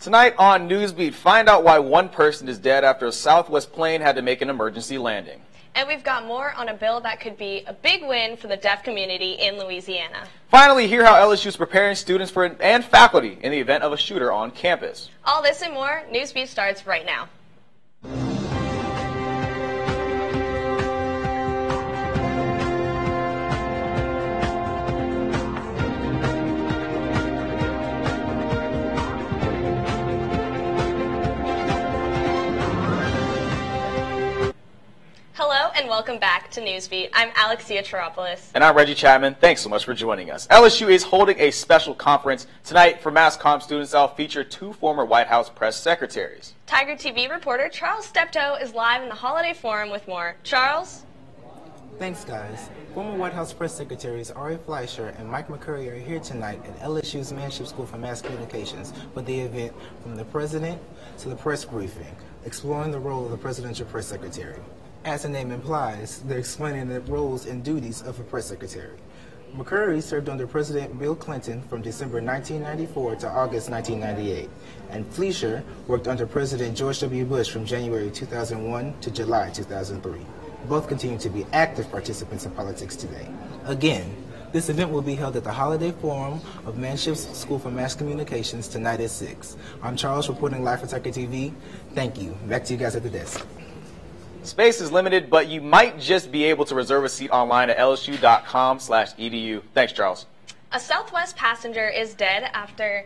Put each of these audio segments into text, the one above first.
Tonight on Newsbeat, find out why one person is dead after a Southwest plane had to make an emergency landing. And we've got more on a bill that could be a big win for the deaf community in Louisiana. Finally, hear how LSU is preparing students and faculty in the event of a shooter on campus. All this and more, Newsbeat starts right now. Hello and welcome back to Newsbeat. I'm Alexia Teropoulos. And I'm Reggie Chapman. Thanks so much for joining us. LSU is holding a special conference tonight for Mass Comm students that will feature two former White House press secretaries. Tiger TV reporter Charles Steptoe is live in the Holiday Forum with more. Charles? Thanks, guys. Former White House press secretaries Ari Fleischer and Mike McCurry are here tonight at LSU's Manship School for Mass Communications for the event From the President to the Press Briefing, exploring the role of the presidential press secretary. As the name implies, they're explaining the roles and duties of a press secretary. McCurry served under President Bill Clinton from December 1994 to August 1998, and Fleischer worked under President George W. Bush from January 2001 to July 2003. Both continue to be active participants in politics today. Again, this event will be held at the Holiday Forum of Manship's School for Mass Communications tonight at 6. I'm Charles, reporting live for Tiger TV. Thank you. Back to you guys at the desk. Space is limited, but you might just be able to reserve a seat online at lsu.com/edu. Thanks, Charles. A Southwest passenger is dead after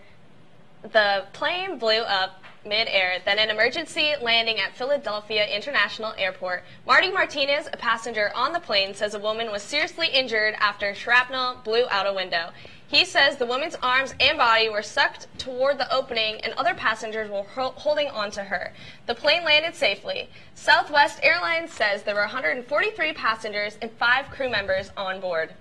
the plane blew up mid-air, then an emergency landing at Philadelphia International Airport. Marty Martinez, a passenger on the plane, says a woman was seriously injured after shrapnel blew out a window. He says the woman's arms and body were sucked toward the opening and other passengers were holding on to her. The plane landed safely. Southwest Airlines says there were 143 passengers and 5 crew members on board.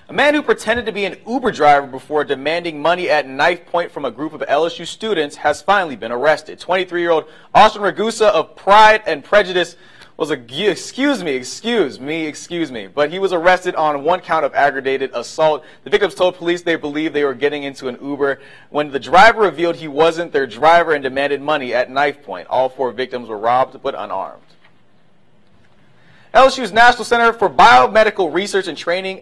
A man who pretended to be an Uber driver before demanding money at knife point from a group of LSU students has finally been arrested. 23-year-old Austin Ragusa of Pride and Prejudice was excuse me, but he was arrested on one count of aggravated assault. The victims told police they believed they were getting into an Uber when the driver revealed he wasn't their driver and demanded money at knife point. All 4 victims were robbed but unarmed. LSU's National Center for Biomedical Research and Training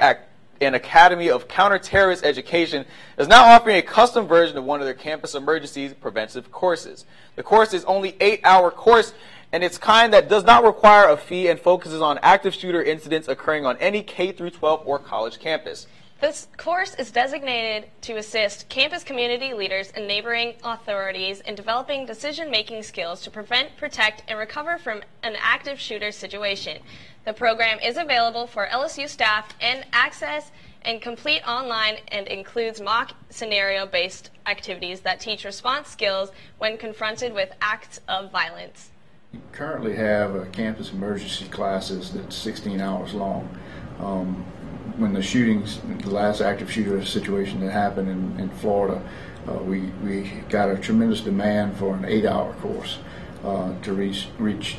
and Academy of Counterterrorist Education is now offering a custom version of one of their campus emergency preventive courses. The course is only 8-hour course, and it's kind that does not require a fee and focuses on active shooter incidents occurring on any K-12 or college campus. This course is designated to assist campus community leaders and neighboring authorities in developing decision-making skills to prevent, protect, and recover from an active shooter situation. The program is available for LSU staff and access and complete online and includes mock scenario-based activities that teach response skills when confronted with acts of violence. We currently have campus emergency classes that's 16 hours long. When the shootings, the last active shooter situation that happened in Florida, we got a tremendous demand for an 8-hour course to reach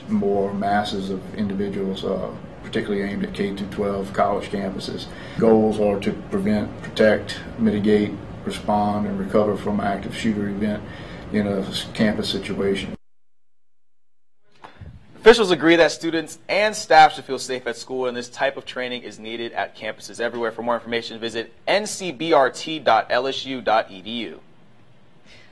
more masses of individuals, particularly aimed at K-12 college campuses. Goals are to prevent, protect, mitigate, respond, and recover from an active shooter event in a campus situation. Officials agree that students and staff should feel safe at school, and this type of training is needed at campuses everywhere. For more information, visit ncbrt.lsu.edu.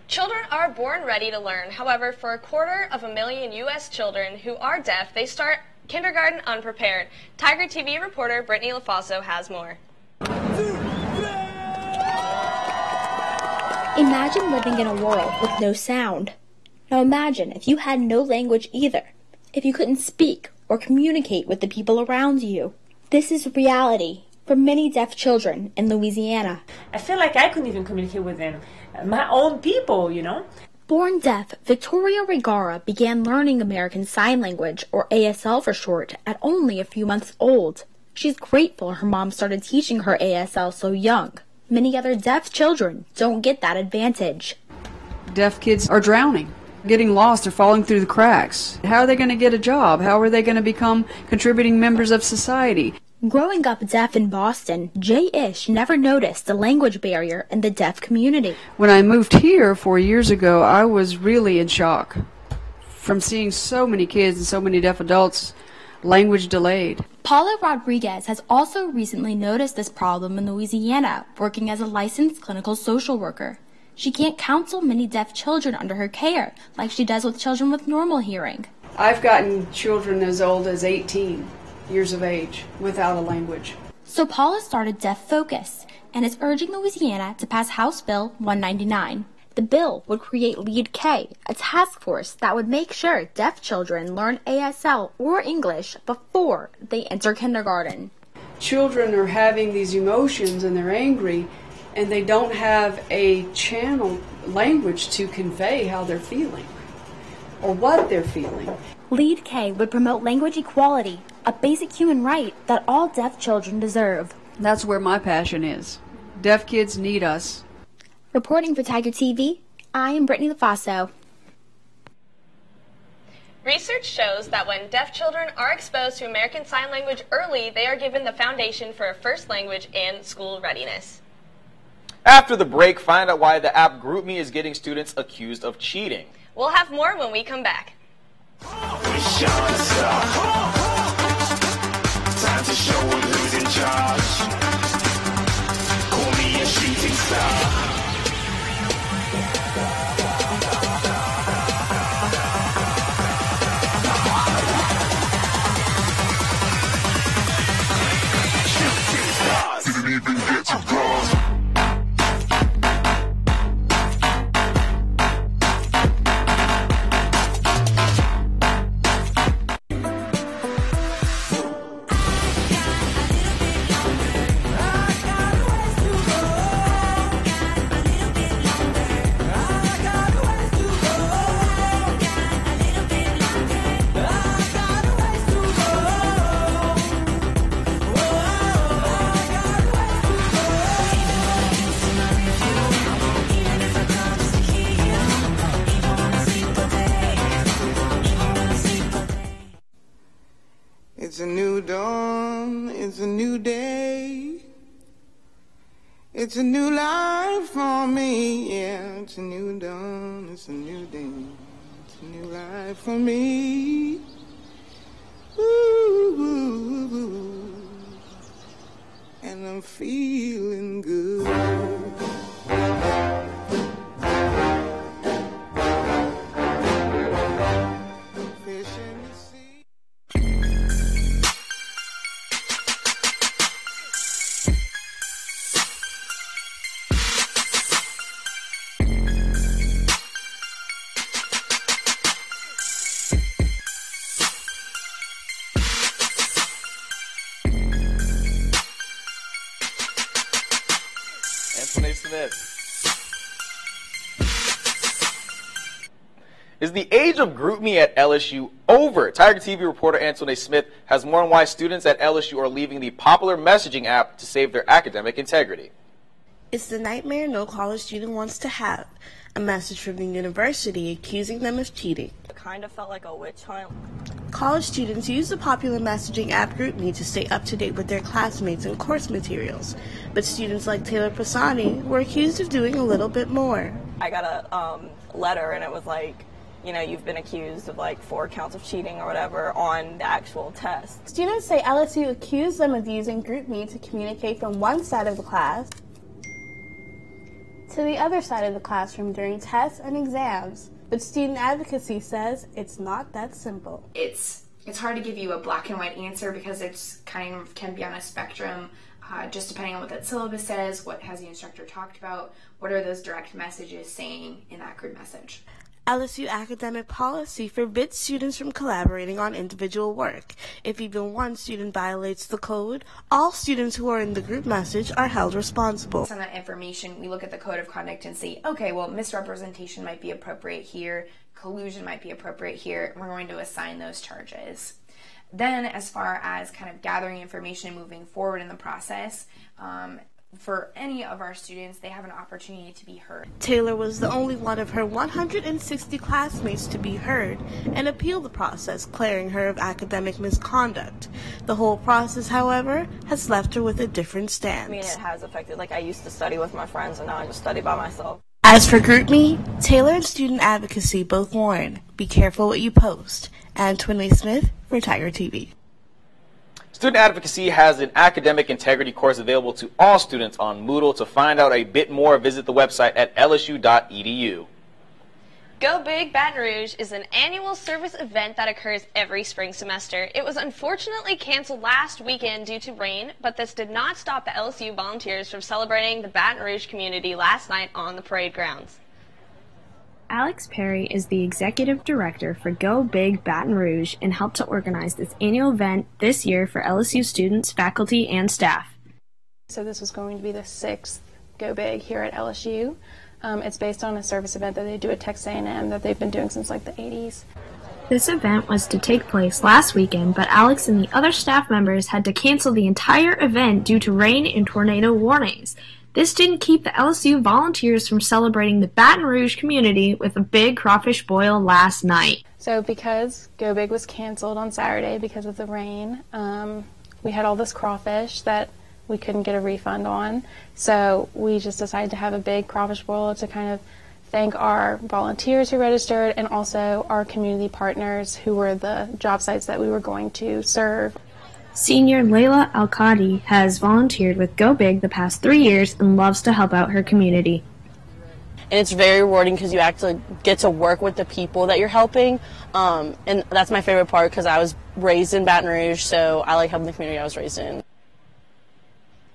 Children are born ready to learn. However, for 250,000 U.S. children who are deaf, they start kindergarten unprepared. Tiger TV reporter Brittany LaFaso has more. Imagine living in a world with no sound. Now imagine if you had no language either. If you couldn't speak or communicate with the people around you. This is reality for many deaf children in Louisiana. I feel like I couldn't even communicate with them, my own people, you know. Born deaf, Victoria Regara began learning American Sign Language, or ASL for short, at only a few months old. She's grateful her mom started teaching her ASL so young. Many other deaf children don't get that advantage. Deaf kids are drowning, getting lost or falling through the cracks. How are they going to get a job? How are they going to become contributing members of society? Growing up deaf in Boston, Jay Ish never noticed the language barrier in the deaf community. When I moved here 4 years ago, I was really in shock from seeing so many kids and so many deaf adults language delayed. Paula Rodriguez has also recently noticed this problem in Louisiana, working as a licensed clinical social worker. She can't counsel many deaf children under her care, like she does with children with normal hearing. I've gotten children as old as 18 years of age without a language. So Paula started Deaf Focus and is urging Louisiana to pass House Bill 199. The bill would create Lead K, a task force that would make sure deaf children learn ASL or English before they enter kindergarten. Children are having these emotions and they're angry, and they don't have a channel language to convey how they're feeling or what they're feeling. Lead K would promote language equality, a basic human right that all deaf children deserve. That's where my passion is. Deaf kids need us. Reporting for Tiger TV, I am Brittany LaFaso. Research shows that when deaf children are exposed to American Sign Language early, they are given the foundation for a first language and school readiness. After the break, find out why the app GroupMe is getting students accused of cheating. We'll have more when we come back. Time to show them who's in charge. Call me a shooting star. Shooting stars. Didn't even get to cross. It's a new dawn, it's a new day. It's a new life for me, yeah. It's a new dawn, it's a new day. It's a new life for me. Ooh, and I'm feeling good. Is the age of GroupMe at LSU over? Tiger TV reporter Antoine Smith has more on why students at LSU are leaving the popular messaging app to save their academic integrity. It's the nightmare no college student wants to have. A message from the university accusing them of cheating. It kind of felt like a witch hunt. College students use the popular messaging app GroupMe to stay up to date with their classmates and course materials. But students like Taylor Pisani were accused of doing a little bit more. I got a letter and it was like, you know, you've been accused of like 4 counts of cheating or whatever on the actual test. Students say LSU accused them of using GroupMe to communicate from one side of the class to the other side of the classroom during tests and exams. But student advocacy says it's not that simple. It's hard to give you a black and white answer because it's kind of can be on a spectrum, just depending on what that syllabus says, what has the instructor talked about, what are those direct messages saying in that group message. LSU academic policy forbids students from collaborating on individual work. If even one student violates the code, all students who are in the group message are held responsible. Based on that information, we look at the code of conduct and say, okay, well, misrepresentation might be appropriate here, collusion might be appropriate here, and we're going to assign those charges. Then, as far as kind of gathering information and moving forward in the process, for any of our students, they have an opportunity to be heard. Taylor was the only one of her 160 classmates to be heard and appeal the process, clearing her of academic misconduct. The whole process, however, has left her with a different stance. I mean, it has affected, like, I used to study with my friends and now I just study by myself. As for GroupMe, Taylor and Student Advocacy both warn, be careful what you post. And Twinley Smith for Tiger TV. Student Advocacy has an academic integrity course available to all students on Moodle. To find out a bit more, visit the website at lsu.edu. Go Big Baton Rouge is an annual service event that occurs every spring semester. It was unfortunately canceled last weekend due to rain, but this did not stop the LSU volunteers from celebrating the Baton Rouge community last night on the parade grounds. Alex Perry is the executive director for Go Big Baton Rouge and helped to organize this annual event this year for LSU students, faculty, and staff. So this was going to be the 6th Go Big here at LSU. It's based on a service event that they do at Texas A&M that they've been doing since like the 80s. This event was to take place last weekend, but Alex and the other staff members had to cancel the entire event due to rain and tornado warnings. This didn't keep the LSU volunteers from celebrating the Baton Rouge community with a big crawfish boil last night. So because Go Big was canceled on Saturday because of the rain, we had all this crawfish that we couldn't get a refund on. So we just decided to have a big crawfish boil to kind of thank our volunteers who registered and also our community partners who were the job sites that we were going to serve. Senior Layla Al-Qadi has volunteered with Go Big the past 3 years and loves to help out her community. And it's very rewarding because you actually get to work with the people that you're helping. And that's my favorite part because I was raised in Baton Rouge, so I like helping the community I was raised in.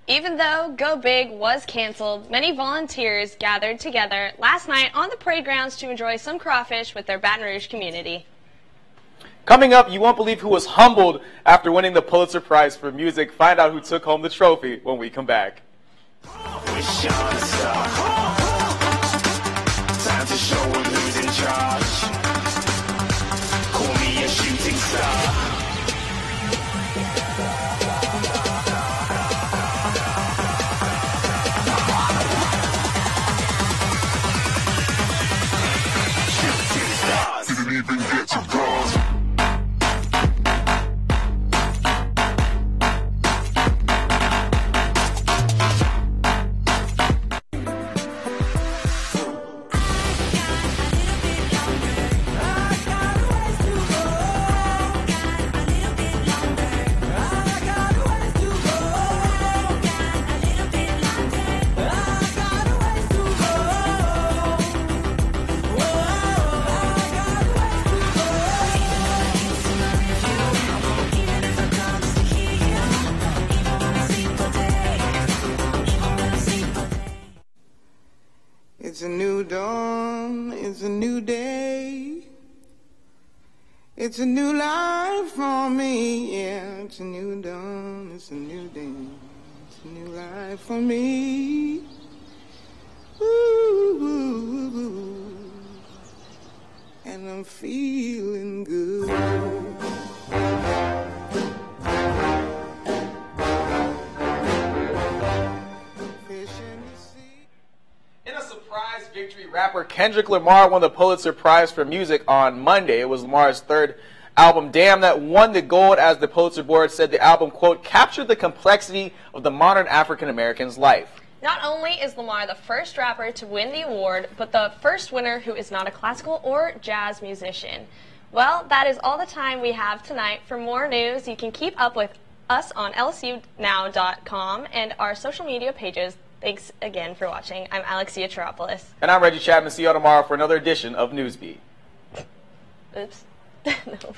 Even though Go Big was canceled, many volunteers gathered together last night on the parade grounds to enjoy some crawfish with their Baton Rouge community. Coming up, you won't believe who was humbled after winning the Pulitzer Prize for Music. Find out who took home the trophy when we come back. Time to show who's in charge. Call me a shooting star. Shooting stars. Didn't even get to bronze. It's a new dawn, it's a new day. It's a new life for me, yeah. It's a new dawn, it's a new day. It's a new life for me. Ooh, ooh, ooh. And I'm feeling good. Victory, rapper Kendrick Lamar won the Pulitzer Prize for Music on Monday. It was Lamar's third album, Damn, that won the gold, as the Pulitzer Board said the album, quote, captured the complexity of the modern African American's life. Not only is Lamar the first rapper to win the award, but the first winner who is not a classical or jazz musician. Well, that is all the time we have tonight. For more news, you can keep up with us on lsunow.com and our social media pages. Thanks again for watching. I'm Alexia Teropoulos. And I'm Reggie Chapman. See you all tomorrow for another edition of Newsbeat. Oops. No.